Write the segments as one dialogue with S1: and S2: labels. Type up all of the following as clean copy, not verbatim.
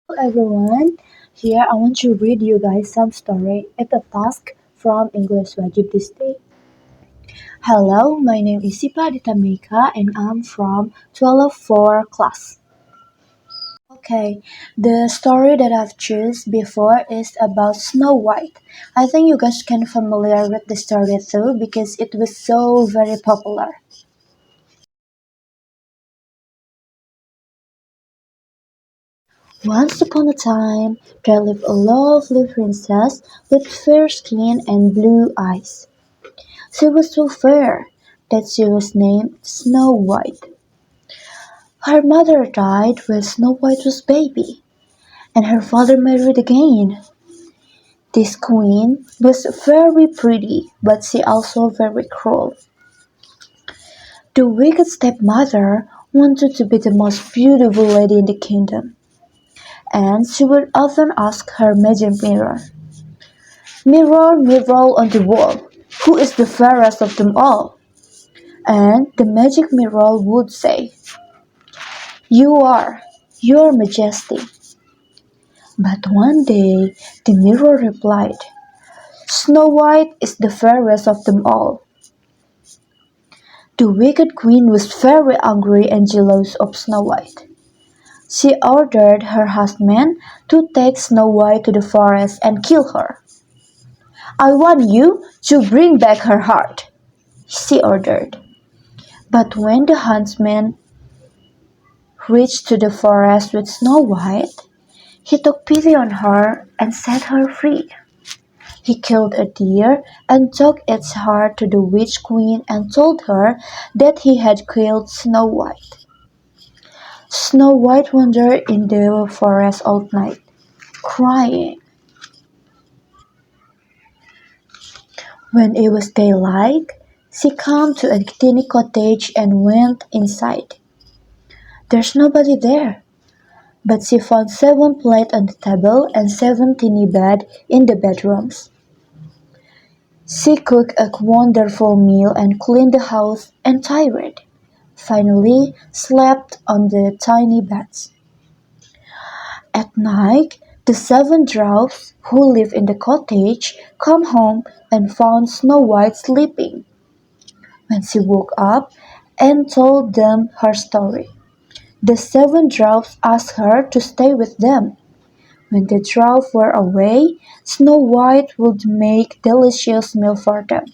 S1: Hello everyone. Here I want to read you guys some story. It's a task from English wajib this day. Hello, my name is Shipa Adita Meika and I'm from 12-4 class. Okay, the story that I've choose before is about Snow White. I think you guys can familiar with the story too because it was so very popular. Once upon a time, there lived a lovely princess with fair skin and blue eyes. She was so fair that she was named Snow White. Her mother died when Snow White was baby, and her father married again. This queen was very pretty, but she also very cruel. The wicked stepmother wanted to be the most beautiful lady in the kingdom, and she would often ask her magic mirror, "Mirror, mirror on the wall, who is the fairest of them all?" And the magic mirror would say, "You are, your majesty." But one day the mirror replied, "Snow White is the fairest of them all." The wicked queen was very angry and jealous of Snow White. She ordered her husband to take Snow White to the forest and kill her. "I want you to bring back her heart," she ordered. But when the huntsman reached to the forest with Snow White, he took pity on her and set her free. He killed a deer and took its heart to the witch queen and told her that he had killed Snow White. Snow White wandered in the forest all night, crying. When it was daylight, she came to a tiny cottage and went inside. There's nobody there, but she found 7 plates on the table and 7 tiny beds in the bedrooms. She cooked a wonderful meal and cleaned the house and tired, finally slept on the tiny beds. At night, the 7 dwarfs who lived in the cottage came home and found Snow White sleeping. When she woke up and told them her story, the 7 dwarfs asked her to stay with them. When the dwarfs were away, Snow White would make delicious meal for them.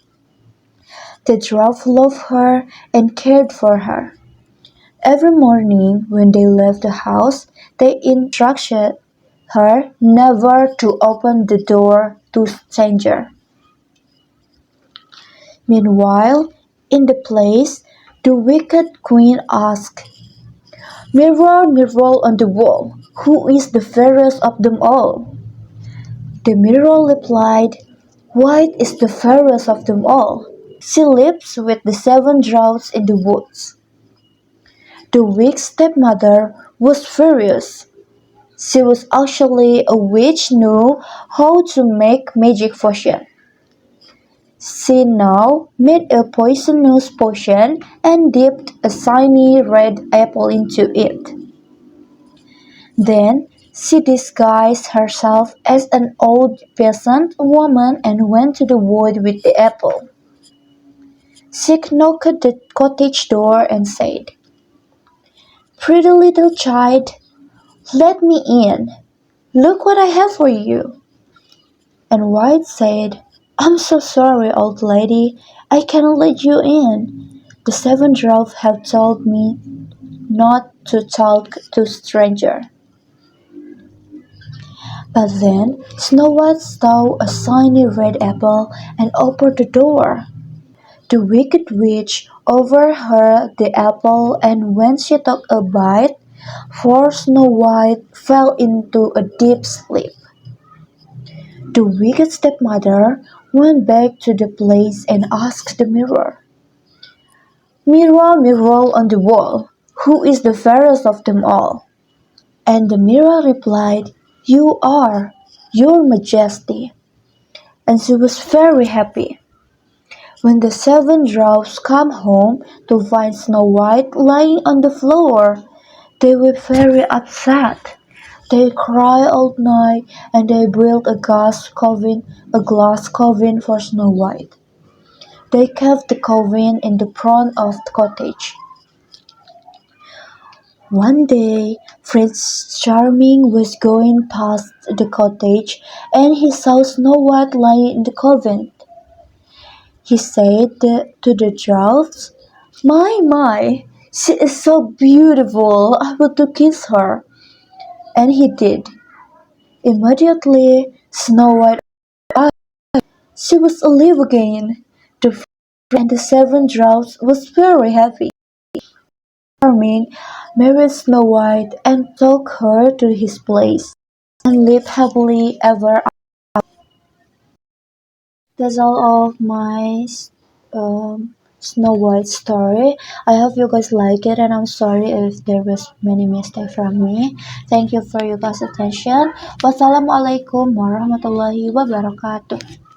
S1: The dwarf loved her and cared for her. Every morning when they left the house, they instructed her never to open the door to strangers. Meanwhile, in the palace, the wicked queen asked, "Mirror, mirror on the wall, who is the fairest of them all?" The mirror replied, "White is the fairest of them all. She lives with the 7 dwarfs in the woods." The weak stepmother was furious. She was actually a witch knew how to make magic potion. She now made a poisonous potion and dipped a shiny red apple into it. Then she disguised herself as an old peasant woman and went to the wood with the apple. She knocked at the cottage door and said, "Pretty little child, let me in. Look what I have for you." And White said, "I'm so sorry, old lady, I cannot let you in. The 7 dwarfs have told me not to talk to strangers." But then Snow White saw a shiny red apple and opened the door. The wicked witch overheard the apple, and when she took a bite, poor Snow White fell into a deep sleep. The wicked stepmother went back to the place and asked the mirror, "Mirror, mirror on the wall, who is the fairest of them all?" And the mirror replied, "You are, your majesty." And she was very happy. When the 7 dwarfs came home to find Snow White lying on the floor, they were very upset. They cry all night, and they build a glass coffin for Snow White. They kept the coffin in the front of the cottage. One day, Prince Charming was going past the cottage, and he saw Snow White lying in the coffin. He said to the dwarfs, my, she is so beautiful, I want to kiss her. And he did. Immediately, Snow White, she was alive again. The first and the seven dwarfs was very happy. Charming married Snow White and took her to his place, and lived happily ever after. That's all of my Snow White story. I hope you guys like it, and I'm sorry if there was many mistakes from me. Thank you for your guys' attention. Wassalamualaikum warahmatullahi wabarakatuh.